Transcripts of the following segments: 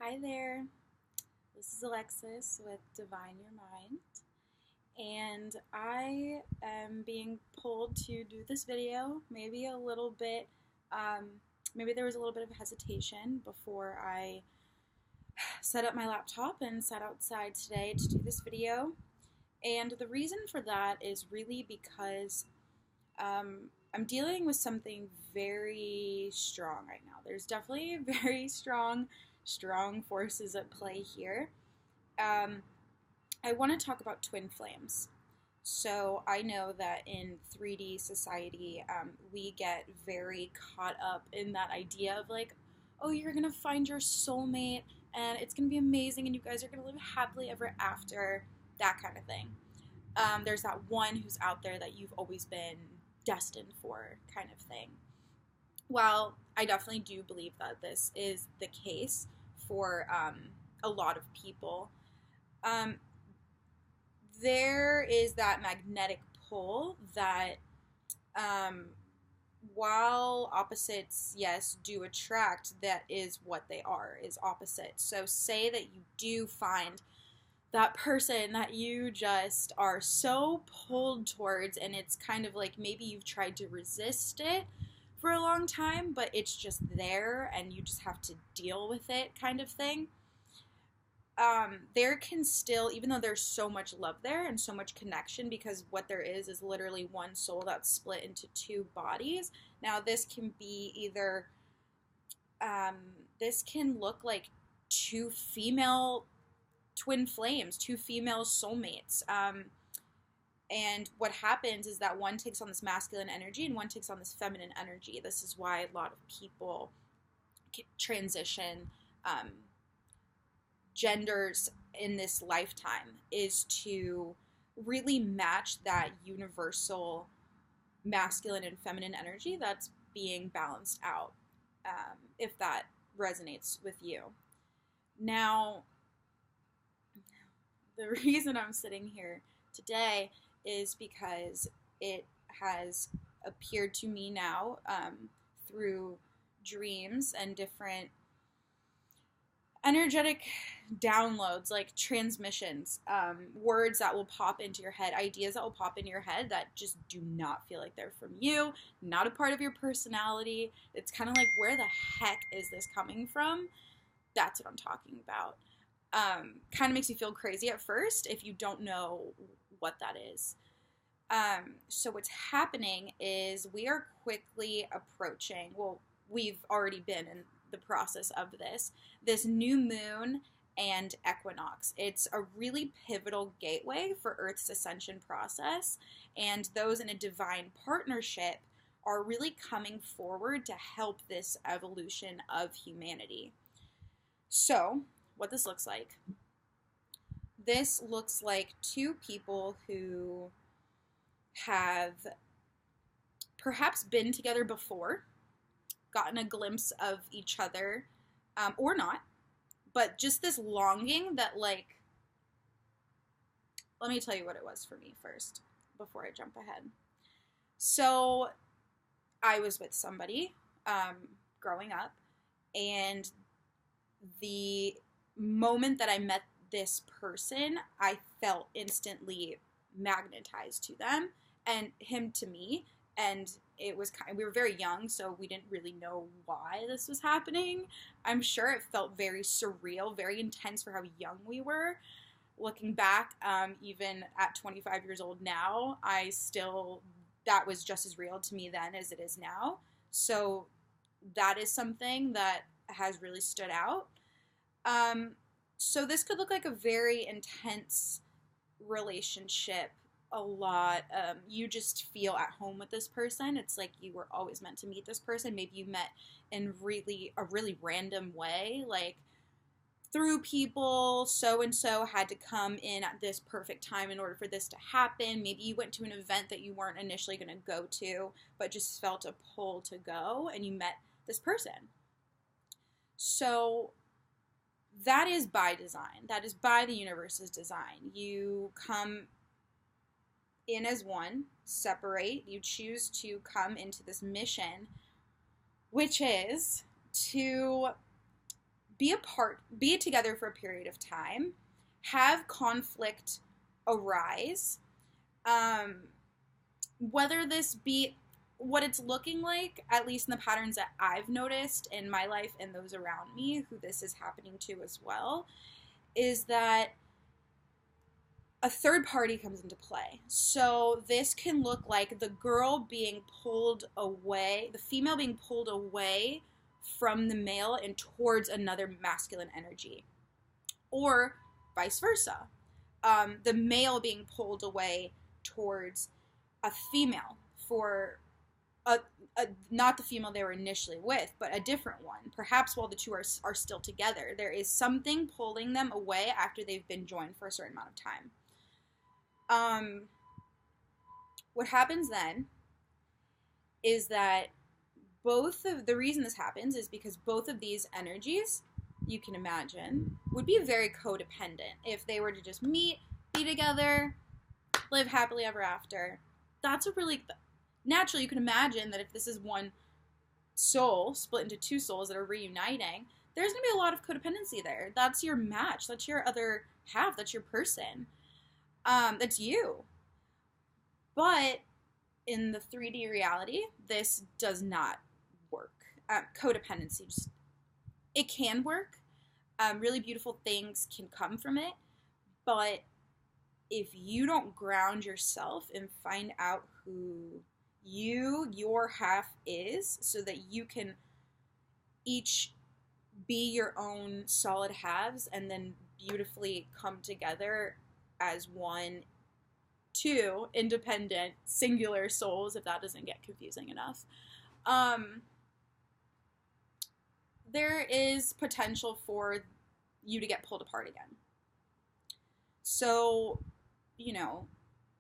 Hi there, this is Alexis with Divine Your Mind, and I am being pulled to do this video. Maybe there was a little bit of hesitation before I set up my laptop and sat outside today to do this video. And the reason for that is really because I'm dealing with something very strong right now. There's definitely very strong forces at play here. Um, I want to talk about twin flames. So I know that in 3D society, we get very caught up in that idea of like, oh, you're gonna find your soulmate and it's gonna be amazing and you guys are gonna live happily ever after, that kind of thing. There's that one who's out there that you've always been destined for, kind of thing. While I definitely do believe that this is the case for a lot of people, um, there is that magnetic pull that, um, while opposites, yes, do attract, that is what they are, is opposites. So say that you do find that person that you just are so pulled towards, and it's kind of like maybe you've tried to resist it for a long time, but it's just there and you just have to deal with it, kind of thing. There can still, even though there's so much love there and so much connection, because what there is literally one soul that's split into two bodies. Now, this can be either, this can look like two female twin flames, two female soulmates. And what happens is that one takes on this masculine energy and one takes on this feminine energy. This is why a lot of people transition genders in this lifetime, is to really match that universal masculine and feminine energy that's being balanced out, if that resonates with you. Now, the reason I'm sitting here today is because it has appeared to me now, through dreams and different energetic downloads, like transmissions, words that will pop into your head, ideas that will pop into your head that just do not feel like they're from you, not a part of your personality. It's kind of like, where the heck is this coming from? That's what I'm talking about. Kind of makes you feel crazy at first if you don't know what that is. So what's happening is we are quickly approaching, well, we've already been in the process of this new moon and equinox. It's a really pivotal gateway for Earth's ascension process, and those in a divine partnership are really coming forward to help this evolution of humanity. So, what this looks like. This looks like two people who have perhaps been together before, gotten a glimpse of each other, or not, but just this longing that, like, let me tell you what it was for me first before I jump ahead. So I was with somebody growing up, and the moment that I met this person, I felt instantly magnetized to them and him to me. And it was we were very young, so we didn't really know why this was happening. I'm sure it felt very surreal, very intense for how young we were. Looking back, even at 25 years old now, that was just as real to me then as it is now. So that is something that has really stood out. So this could look like a very intense relationship. A lot, you just feel at home with this person. It's like you were always meant to meet this person. Maybe you met in a really random way, like through people, so and so had to come in at this perfect time in order for this to happen. Maybe you went to an event that you weren't initially going to go to, but just felt a pull to go, and you met this person. So that is by design. That is by the universe's design. You come in as one, separate, you choose to come into this mission, which is to be together for a period of time, have conflict arise, whether this be what it's looking like, at least in the patterns that I've noticed in my life and those around me who this is happening to as well, is that a third party comes into play. So this can look like the girl being pulled away, the female being pulled away from the male and towards another masculine energy, or vice versa. The male being pulled away towards a female for not the female they were initially with, but a different one. Perhaps while the two are still together, there is something pulling them away after they've been joined for a certain amount of time. What happens then is that the reason this happens is because both of these energies, you can imagine, would be very codependent if they were to just meet, be together, live happily ever after. That's a really, naturally you can imagine that if this is one soul split into two souls that are reuniting, there's going to be a lot of codependency there. That's your match. That's your other half. That's your person. That's you. But in the 3D reality, this does not work. Codependency, it can work. Really beautiful things can come from it. But if you don't ground yourself and find out who your half is, so that you can each be your own solid halves and then beautifully come together as two independent, singular souls, if that doesn't get confusing enough, there is potential for you to get pulled apart again. So,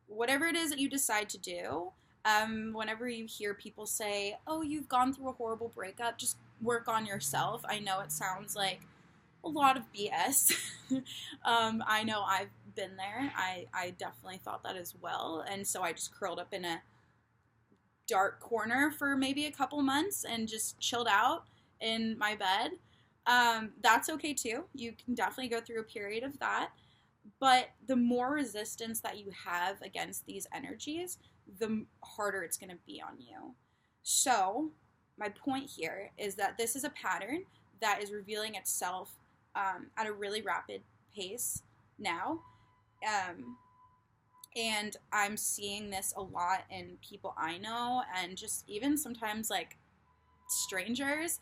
whatever it is that you decide to do, whenever you hear people say, oh, you've gone through a horrible breakup, just work on yourself. I know it sounds like a lot of BS. I know I've been there. I definitely thought that as well. And so I just curled up in a dark corner for maybe a couple months and just chilled out in my bed. That's okay too. You can definitely go through a period of that. But the more resistance that you have against these energies, the harder it's going to be on you. So my point here is that this is a pattern that is revealing itself at a really rapid pace now. And I'm seeing this a lot in people I know, and just even sometimes like strangers,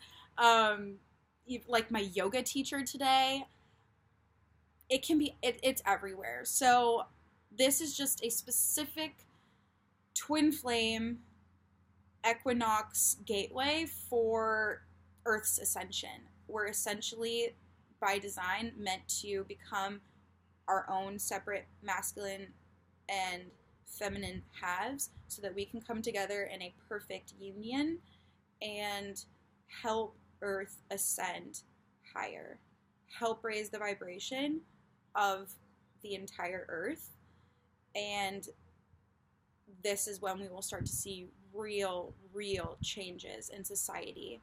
like my yoga teacher today. It's everywhere. So this is just a specific twin flame equinox gateway for Earth's ascension. We're essentially, by design, meant to become our own separate masculine and feminine halves so that we can come together in a perfect union and help Earth ascend higher, help raise the vibration of the entire Earth. And this is when we will start to see real changes in society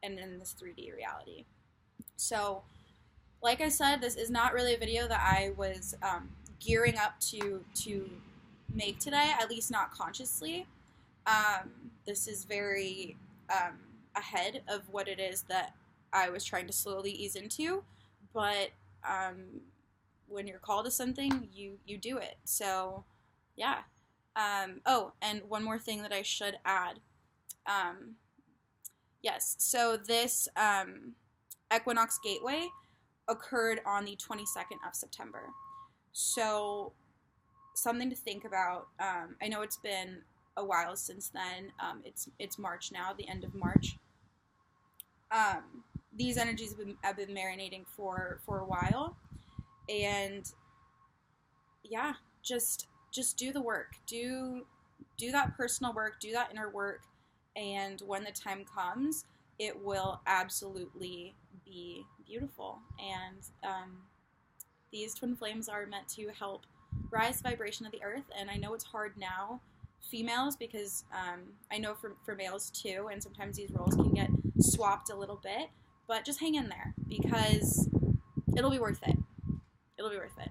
and in this 3D reality. So, like I said, this is not really a video that I was gearing up to make today, at least not consciously. This is very ahead of what it is that I was trying to slowly ease into, but when you're called to something, you do it. So, yeah. Oh, and one more thing that I should add. Yes, so this equinox gateway occurred on the 22nd of September. So, something to think about. I know it's been a while since then. It's March now, the end of March. These energies have been marinating for a while. And yeah, just do the work. Do that personal work, do that inner work, and when the time comes, it will absolutely be beautiful. And these twin flames are meant to help rise the vibration of the Earth. And I know it's hard now, females, because I know for males too, and sometimes these roles can get swapped a little bit, but just hang in there because it'll be worth it. It'll be worth it.